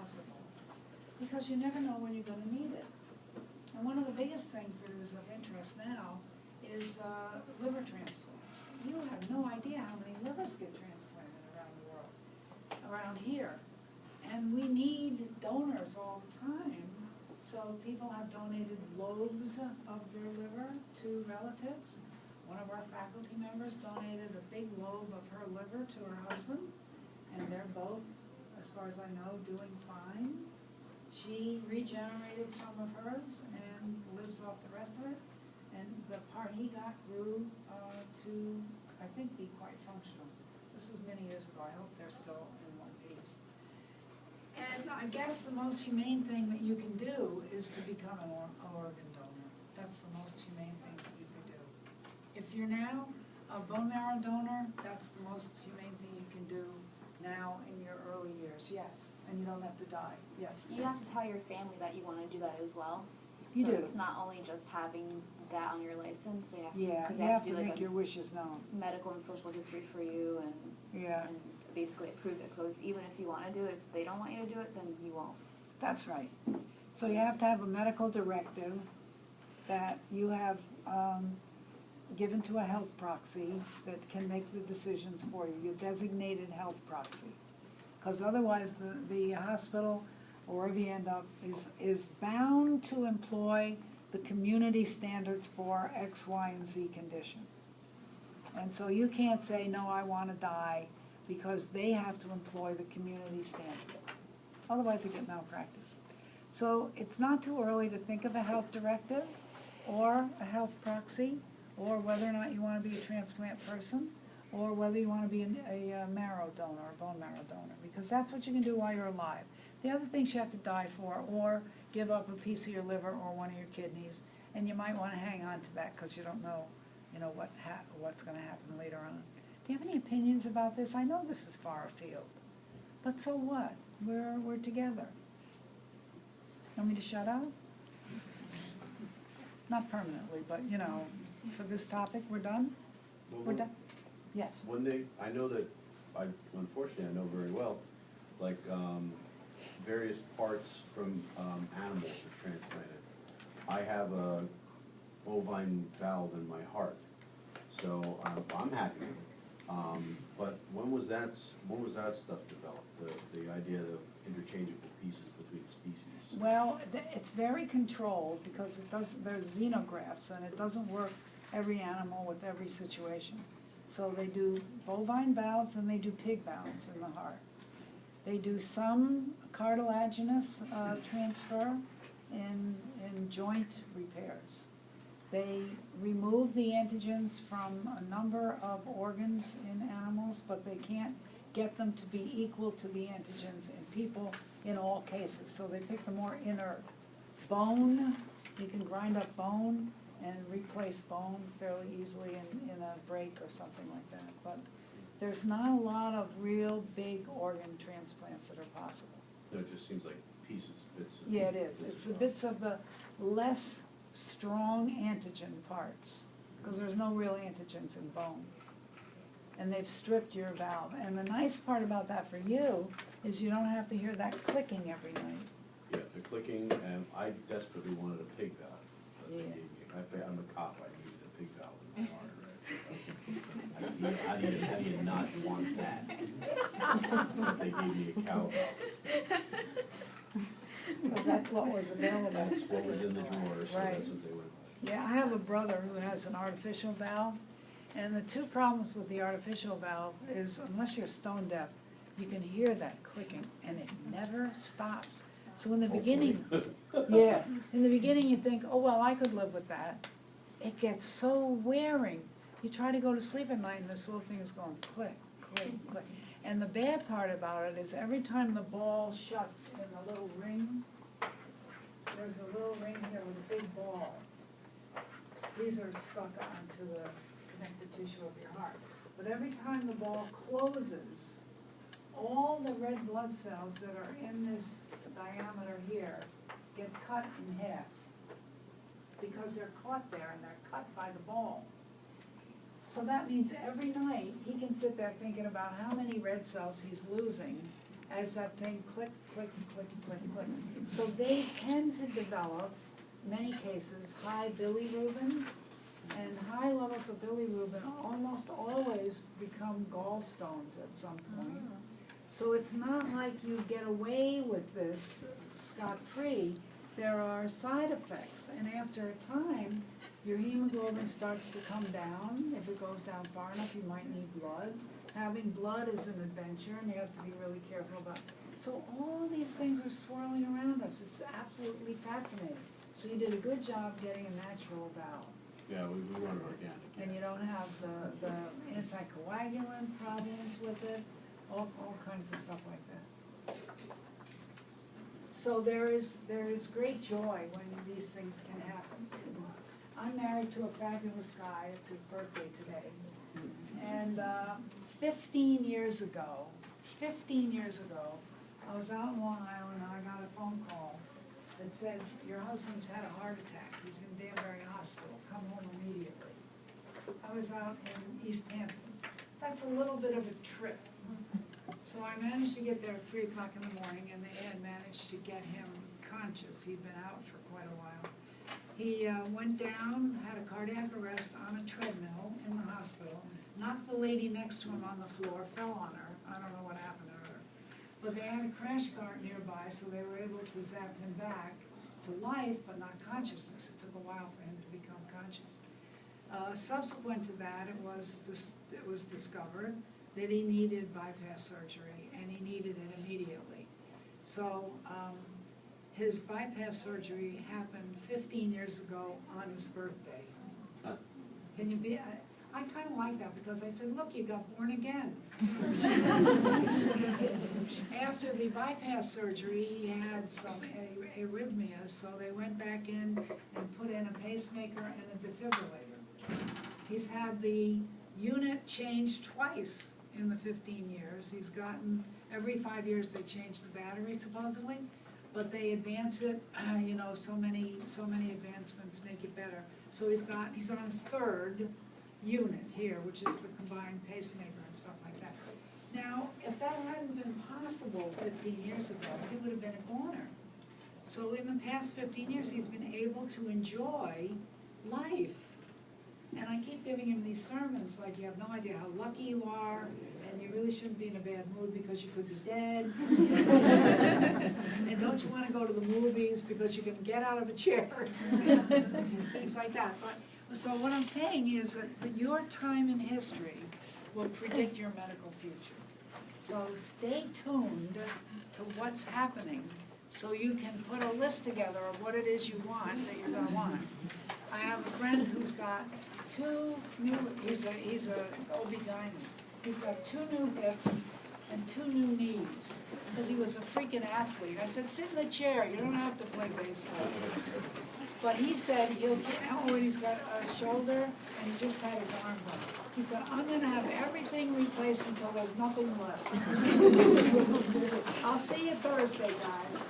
possible, because you never know when you're gonna need it. And one of the biggest things that is of interest now is liver transplants. You have no idea how many livers get transplanted around the world, around here. And we need donors all the time. So people have donated lobes of their liver to relatives. One of our faculty members donated a big lobe of her liver to her husband, and they're both, as far as I know, doing fine. She regenerated some of hers and lives off the rest of it, and the part he got grew to, I think, be quite functional. This was many years ago. I hope they're still in one piece. And I guess the most humane thing that you can do is to become an organ donor. That's the most humane thing that you can do. If you're now a bone marrow donor, that's the most humane thing you can do now in your early years, yes. And you don't have to die, yes. You have to tell your family that you want to do that as well. You so do. It's not only just having that on your license. They have to, Yeah, cause you they have to do like make your wishes known. medical and social history for you and, Yeah, and basically approve it. Because even if you want to do it, if they don't want you to do it, then you won't. that's right. So you have to have a medical directive that you have given to a health proxy that can make the decisions for you, your designated health proxy. Because otherwise the hospital, or wherever you end up, is bound to employ the community standards for X, Y, and Z condition. And so you can't say, no, I want to die, because they have to employ the community standard. Otherwise you get malpractice. So it's not too early to think of a health directive or a health proxy, or whether or not you want to be a transplant person, or whether you want to be a marrow donor, or bone marrow donor, because that's what you can do while you're alive. The other things you have to die for, or give up a piece of your liver or one of your kidneys, and you might want to hang on to that because you don't know, what's going to happen later on. Do you have any opinions about this? I know this is far afield, but so what? We're together. Want me to shut up? Not permanently, but for this topic, we're done? Well, We're done? Yes. One thing, I know that, unfortunately, I know very well, like, various parts from animals are transplanted. I have a bovine valve in my heart, so I'm happy. But when was that stuff developed, the idea of interchangeable pieces between species? Well, it's very controlled because there's xenografts, and it doesn't work every animal with every situation. So they do bovine valves and they do pig valves in the heart. They do some cartilaginous transfer in joint repairs. They remove the antigens from a number of organs in animals, but they can't get them to be equal to the antigens in people in all cases. So they pick the more inert. Bone, you can grind up bone and replace bone fairly easily in a break or something like that. But there's not a lot of real big organ transplants that are possible. No, it just seems like pieces, bits. Yeah, it is. It's the bits of the less strong antigen parts, because there's no real antigens in bone. And they've stripped your valve. And the nice part about that for you is you don't have to hear that clicking every night. Yeah, the clicking, and I desperately wanted a pig valve. But they Yeah. gave me, I'm a cop, I needed a pig valve in my heart, right? How do you not want that? But they gave me a cow valve. Because that's what was available. That's what was in the drawer, so Right. that's what they went with. Yeah, I have a brother who has an artificial valve, and the two problems with the artificial valve is unless you're stone deaf, you can hear that clicking, and it never stops. So in the beginning, yeah, in the beginning you think, oh, well, I could live with that. It gets so wearing. You try to go to sleep at night and this little thing is going click, click, click. And the bad part about it is every time the ball shuts in the little ring, there's a little ring here with a big ball. These are stuck onto the connective tissue of your heart. But every time the ball closes, all the red blood cells that are in this diameter here get cut in half because they're caught there and they're cut by the ball. So that means every night he can sit there thinking about how many red cells he's losing as that thing click, click, click, click, click. So they tend to develop, many cases, high bilirubins, and high levels of bilirubin almost always become gallstones at some point. So it's not like you get away with this scot-free. There are side effects, and after a time, your hemoglobin starts to come down. If it goes down far enough, you might need blood. Having blood is an adventure, and you have to be really careful about. So all these things are swirling around us. It's absolutely fascinating. So you did a good job getting a natural valve. Yeah, we run organic. And you don't have the anticoagulant problems with it, all kinds of stuff like that. So there is great joy when these things can happen. I'm married to a fabulous guy, it's his birthday today. And 15 years ago, I was out in Long Island and I got a phone call that said, your husband's had a heart attack, he's in Danbury Hospital, come home immediately. I was out in East Hampton. That's a little bit of a trip. So I managed to get there at 3 o'clock in the morning, and they had managed to get him conscious. He'd been out for quite a while. He went down, had a cardiac arrest on a treadmill in the hospital, knocked the lady next to him on the floor, fell on her. I don't know what happened to her. But they had a crash cart nearby, so they were able to zap him back to life, but not consciousness. It took a while for him to become conscious. Subsequent to that, it was discovered that he needed bypass surgery, and he needed it immediately. So his bypass surgery happened 15 years ago on his birthday. Huh. Can you be? I kind of like that because I said, look, you got born again. After the bypass surgery, he had some arrhythmias, so they went back in and put in a pacemaker and a defibrillator. He's had the unit changed twice in the 15 years. He's gotten, every 5 years they change the battery supposedly, but they advance it, so many advancements make it better. So he's on his 3rd unit here, which is the combined pacemaker and stuff like that. Now, if that hadn't been possible 15 years ago, he would have been a goner. So in the past 15 years, he's been able to enjoy life. And I keep giving him these sermons, like you have no idea how lucky you are, and you really shouldn't be in a bad mood because you could be dead. And don't you want to go to the movies because you can get out of a chair, things like that. But so what I'm saying is that your time in history will predict your medical future. So stay tuned to what's happening so you can put a list together of what it is you want that you're going to want. I have a friend who's got 2 new, he's a OB-GYN. He's got 2 new hips and 2 new knees because he was a freaking athlete. I said, sit in the chair, you don't have to play baseball. But he said he's got a shoulder and he just had his arm done. He said, I'm going to have everything replaced until there's nothing left. I'll see you Thursday, guys.